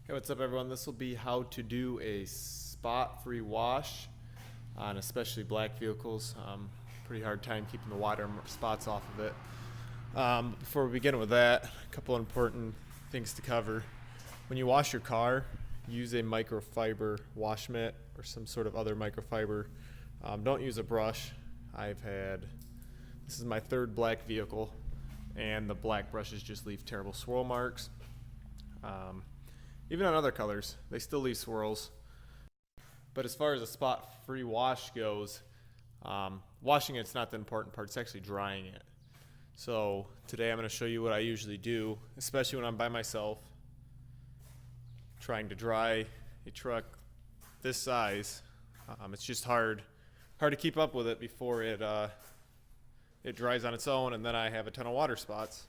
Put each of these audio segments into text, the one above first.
Hey, what's up everyone? This will be how to do a spot-free wash on especially black vehicles. Pretty hard time keeping the water spots off of it. Before we begin with that, a couple important things to cover. When you wash your car, use a microfiber wash mitt or some sort of other microfiber. Don't use a brush. This is my third black vehicle, and the black brushes just leave terrible swirl marks. Even on other colors, they still leave swirls. But as far as a spot-free wash goes, washing it's not the important part, it's actually drying it. So today I'm going to show you what I usually do, especially when I'm by myself, trying to dry a truck this size. It's just hard to keep up with it before it dries on its own, and then I have a ton of water spots.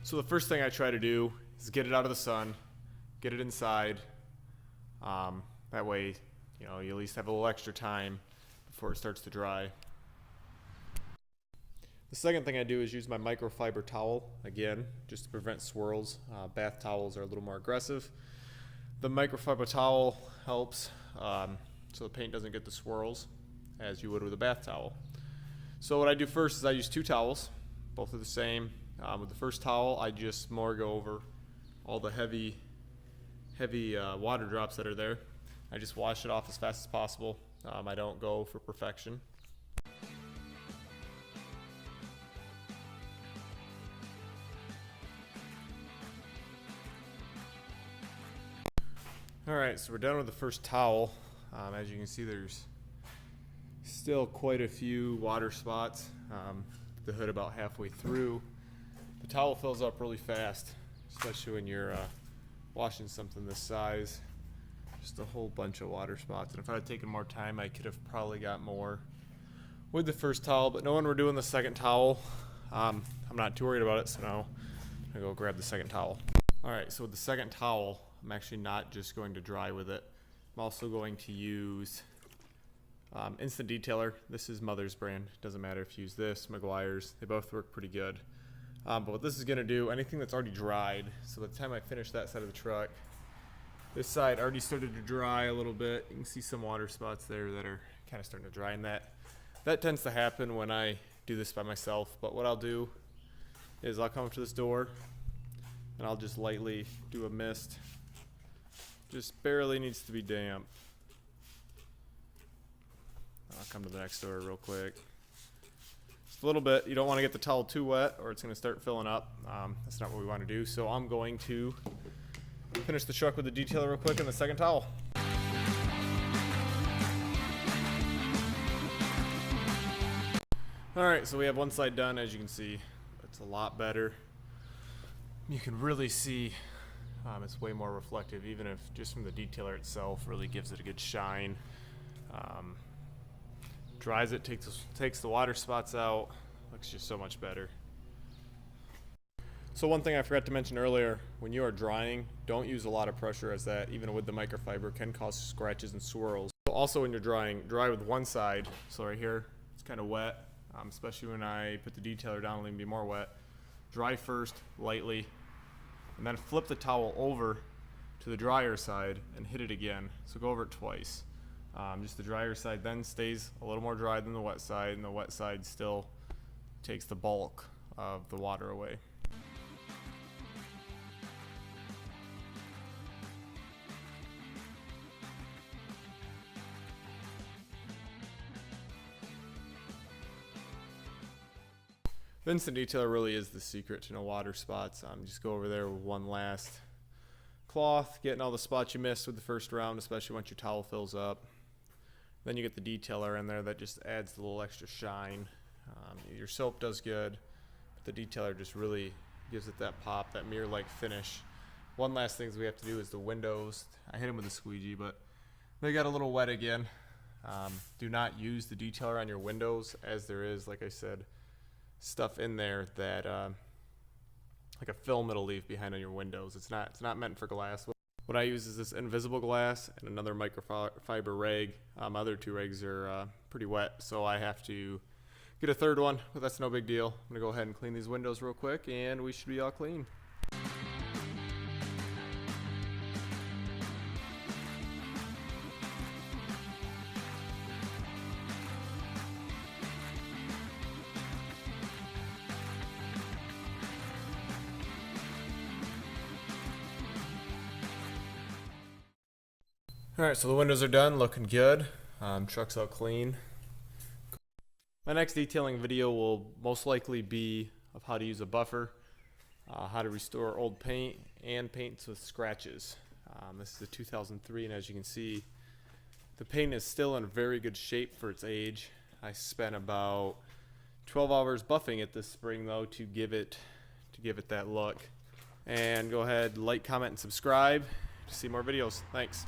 So the first thing I try to do is get it out of the sun, get it inside. That way, you at least have a little extra time before it starts to dry. The second thing I do is use my microfiber towel, again, just to prevent swirls. Bath towels are a little more aggressive. The microfiber towel helps so the paint doesn't get the swirls as you would with a bath towel. So what I do first is I use two towels, both are the same. With the first towel, I just more go over all the heavy water drops that are there. I just wash it off as fast as possible. I don't go for perfection. Alright, so we're done with the first towel. As you can see, there's still quite a few water spots. The hood about halfway through. The towel fills up really fast, especially when you're washing something this size. Just a whole bunch of water spots. And if I had taken more time, I could have probably got more with the first towel. But no, when we're doing the second towel, I'm not too worried about it. So now I'm gonna go grab the second towel. All right, so with the second towel, I'm actually not just going to dry with it. I'm also going to use Instant Detailer. This is Mother's brand. Doesn't matter if you use this, Meguiar's. They both work pretty good. But what this is going to do, anything that's already dried, so by the time I finish that side of the truck, this side already started to dry a little bit. You can see some water spots there that are kind of starting to dry, and that tends to happen when I do this by myself. But what I'll do is I'll come up to this door, and I'll just lightly do a mist. Just barely needs to be damp. I'll come to the next door real quick. Just a little bit. You don't want to get the towel too wet or it's going to start filling up. That's not what we want to do. So I'm going to finish the truck with the detailer real quick and the second towel. Alright, so we have one side done. As you can see, it's a lot better. You can really see it's way more reflective, even if just from the detailer itself really gives it a good shine. Dries it, takes the water spots out, looks just so much better. So one thing I forgot to mention earlier, when you are drying, don't use a lot of pressure, as that, even with the microfiber, can cause scratches and swirls. Also when you're drying, dry with one side. So right here, it's kind of wet, especially when I put the detailer down, it'll even be more wet. Dry first, lightly, and then flip the towel over to the drier side and hit it again. So go over it twice. Just the drier side then stays a little more dry than the wet side, and the wet side still takes the bulk of the water away. Vincent Detailer really is the secret to no water spots. Just go over there with one last cloth, getting all the spots you missed with the first round, especially once your towel fills up. Then you get the detailer in there that just adds a little extra shine. Your soap does good, but the detailer just really gives it that pop, that mirror-like finish. One last thing we have to do is the windows. I hit them with a squeegee, but they got a little wet again. Do not use the detailer on your windows, as there is, like I said, stuff in there that like a film it'll leave behind on your windows. It's not meant for glass. What I use is this invisible glass and another microfiber rag. Other two rags are pretty wet, so I have to get a third one, but that's no big deal. I'm gonna go ahead and clean these windows real quick, and we should be all clean. Alright, so the windows are done, looking good. Truck's out clean. My next detailing video will most likely be of how to use a buffer, how to restore old paint, and paints with scratches. This is a 2003, and as you can see, the paint is still in very good shape for its age. I spent about 12 hours buffing it this spring, though, to give it that look. And go ahead, like, comment, and subscribe to see more videos. Thanks.